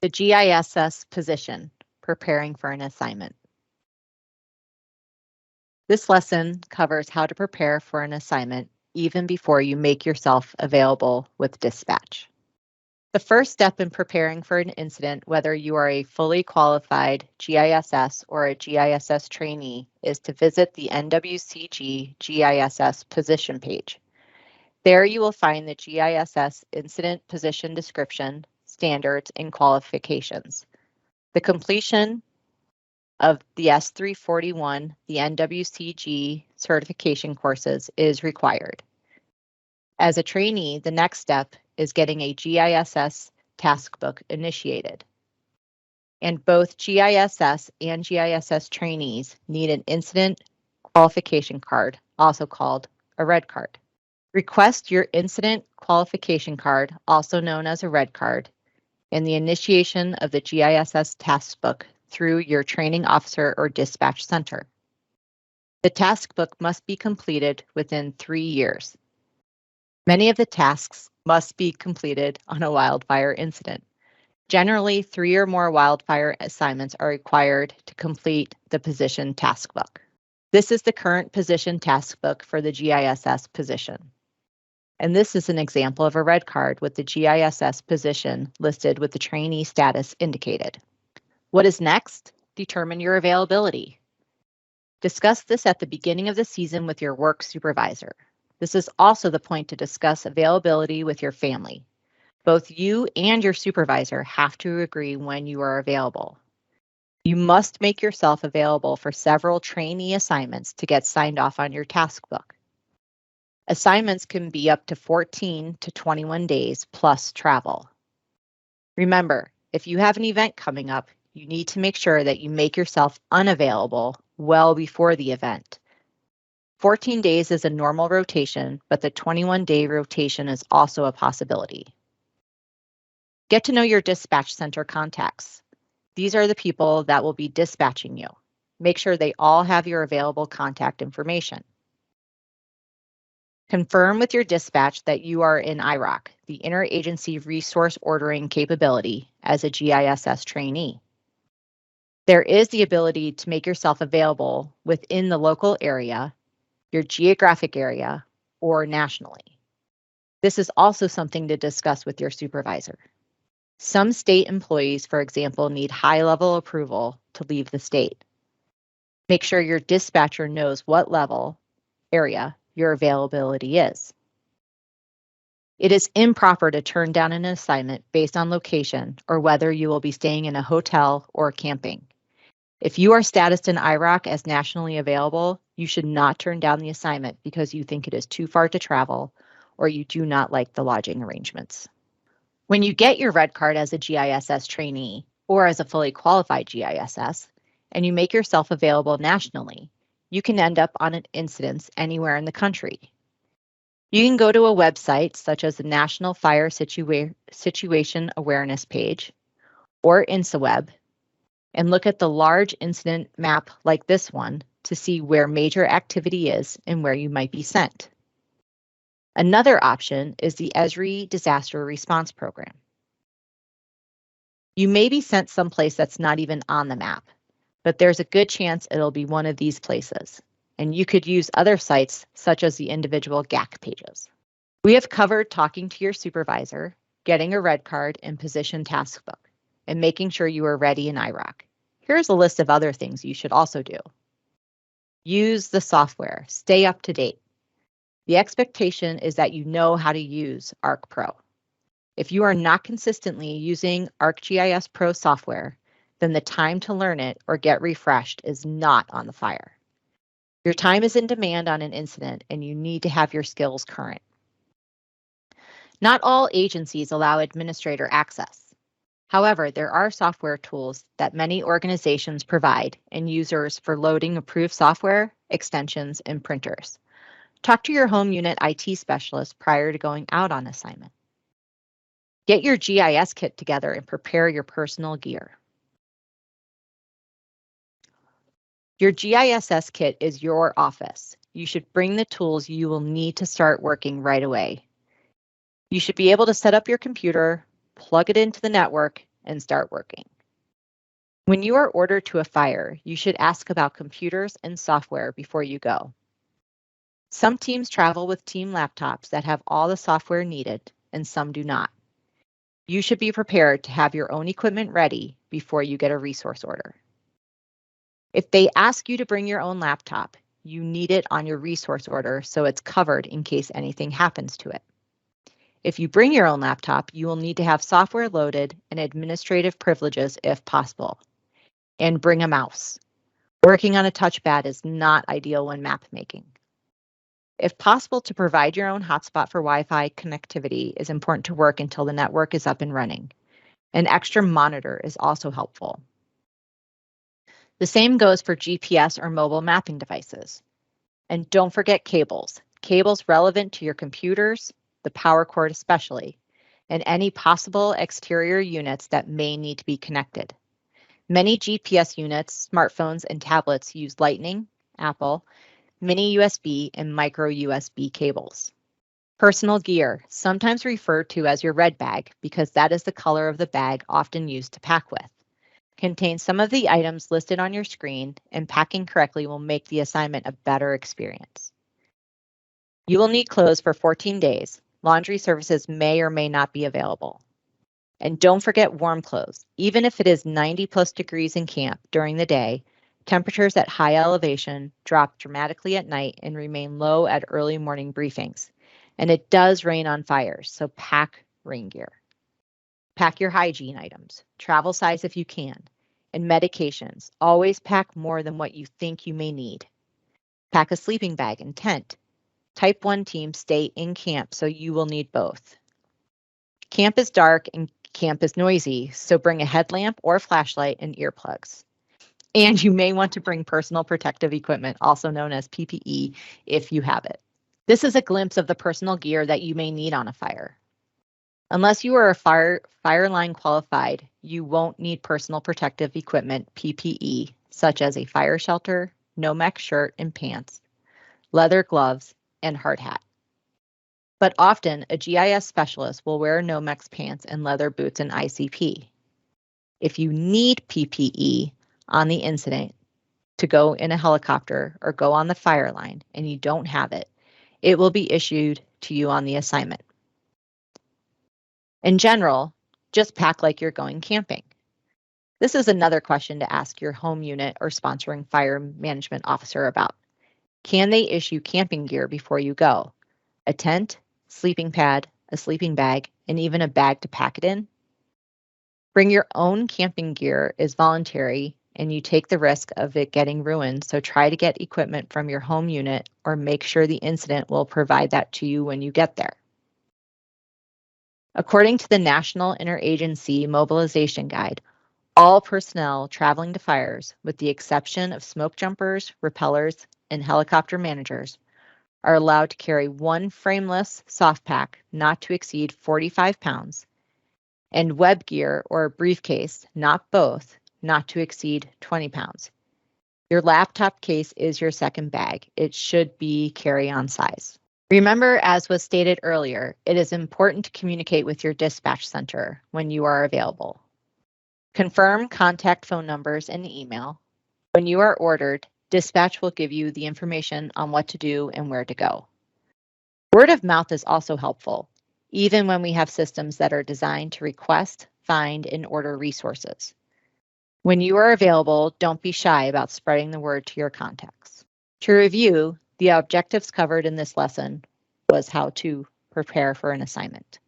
The GISS position, preparing for an assignment. This lesson covers how to prepare for an assignment even before you make yourself available with dispatch. The first step in preparing for an incident, whether you are a fully qualified GISS or a GISS trainee, is to visit the NWCG GISS position page. There you will find the GISS incident position description, standards, and qualifications. The completion of the S341, the NWCG certification courses, is required. As a trainee, the next step is getting a GISS task book initiated. And both GISS and GISS trainees need an incident qualification card, also called a red card. Request your incident qualification card, also known as a red card, and the initiation of the GISS task book through your training officer or dispatch center. The task book must be completed within 3 years. Many of the tasks must be completed on a wildfire incident. Generally, 3 or more wildfire assignments are required to complete the position task book. This is the current position task book for the GISS position. And this is an example of a red card with the GISS position listed with the trainee status indicated. What is next? Determine your availability. Discuss this at the beginning of the season with your work supervisor. This is also the point to discuss availability with your family. Both you and your supervisor have to agree when you are available. You must make yourself available for several trainee assignments to get signed off on your task book. Assignments can be up to 14 to 21 days plus travel. Remember, if you have an event coming up, you need to make sure that you make yourself unavailable well before the event. 14 days is a normal rotation, but the 21-day rotation is also a possibility. Get to know your dispatch center contacts. These are the people that will be dispatching you. Make sure they all have your available contact information. Confirm with your dispatch that you are in IROC, the Interagency Resource Ordering Capability, as a GISS trainee. There is the ability to make yourself available within the local area, your geographic area, or nationally. This is also something to discuss with your supervisor. Some state employees, for example, need high-level approval to leave the state. Make sure your dispatcher knows what level, area, your availability is. It is improper to turn down an assignment based on location or whether you will be staying in a hotel or camping. If you are statused in IROC as nationally available, you should not turn down the assignment because you think it is too far to travel or you do not like the lodging arrangements. When you get your red card as a GISS trainee or as a fully qualified GISS, and you make yourself available nationally, you can end up on an incident anywhere in the country. You can go to a website such as the National Fire Situation Awareness page or InsaWeb and look at the large incident map like this one to see where major activity is and where you might be sent. Another option is the Esri Disaster Response Program. You may be sent someplace that's not even on the map, but there's a good chance it'll be one of these places, and you could use other sites such as the individual GAC pages. We have covered talking to your supervisor, getting a red card and position task book, and making sure you are ready in IROC. Here's a list of other things you should also do. Use the software, stay up to date. The expectation is that you know how to use ArcPro. If you are not consistently using ArcGIS Pro software, then the time to learn it or get refreshed is not on the fire. Your time is in demand on an incident and you need to have your skills current. Not all agencies allow administrator access. However, there are software tools that many organizations provide and users for loading approved software, extensions, and printers. Talk to your home unit IT specialist prior to going out on assignment. Get your GIS kit together and prepare your personal gear. Your GISS kit is your office. You should bring the tools you will need to start working right away. You should be able to set up your computer, plug it into the network, and start working. When you are ordered to a fire, you should ask about computers and software before you go. Some teams travel with team laptops that have all the software needed, and some do not. You should be prepared to have your own equipment ready before you get a resource order. If they ask you to bring your own laptop, you need it on your resource order so it's covered in case anything happens to it. If you bring your own laptop, you will need to have software loaded and administrative privileges if possible. And bring a mouse. Working on a touchpad is not ideal when map making. If possible, to provide your own hotspot for Wi-Fi connectivity is important to work until the network is up and running. An extra monitor is also helpful. The same goes for GPS or mobile mapping devices. And don't forget cables. Cables relevant to your computers, the power cord especially, and any possible exterior units that may need to be connected. Many GPS units, smartphones, and tablets use Lightning, Apple, mini USB, and micro USB cables. Personal gear, sometimes referred to as your red bag because that is the color of the bag often used to pack with, contains some of the items listed on your screen, and packing correctly will make the assignment a better experience. You will need clothes for 14 days. Laundry services may or may not be available. And don't forget warm clothes. Even if it is 90+ degrees in camp during the day, temperatures at high elevation drop dramatically at night and remain low at early morning briefings. And it does rain on fires, so pack rain gear. Pack your hygiene items, travel size if you can, and medications. Always pack more than what you think you may need. Pack a sleeping bag and tent. Type 1 teams stay in camp, so you will need both. Camp is dark and camp is noisy, so bring a headlamp or flashlight and earplugs. And you may want to bring personal protective equipment, also known as PPE, if you have it. This is a glimpse of the personal gear that you may need on a fire. Unless you are a fire line qualified, you won't need personal protective equipment, PPE, such as a fire shelter, Nomex shirt and pants, leather gloves, and hard hat. But often, a GIS specialist will wear Nomex pants and leather boots and ICP. If you need PPE on the incident to go in a helicopter or go on the fire line and you don't have it, it will be issued to you on the assignment. In general, just pack like you're going camping. This is another question to ask your home unit or sponsoring fire management officer about. Can they issue camping gear before you go? A tent, sleeping pad, a sleeping bag, and even a bag to pack it in? Bring your own camping gear is voluntary and you take the risk of it getting ruined, so try to get equipment from your home unit or make sure the incident will provide that to you when you get there. According to the National Interagency Mobilization Guide, all personnel traveling to fires, with the exception of smoke jumpers, rappellers, and helicopter managers, are allowed to carry one frameless soft pack not to exceed 45 pounds and web gear or a briefcase, not both, not to exceed 20 pounds. Your laptop case is your second bag. It should be carry-on size. Remember, as was stated earlier, it is important to communicate with your dispatch center when you are available. Confirm contact phone numbers and email. When you are ordered, dispatch will give you the information on what to do and where to go. Word of mouth is also helpful, even when we have systems that are designed to request, find, and order resources. When you are available, don't be shy about spreading the word to your contacts. To review, the objectives covered in this lesson was how to prepare for an assignment.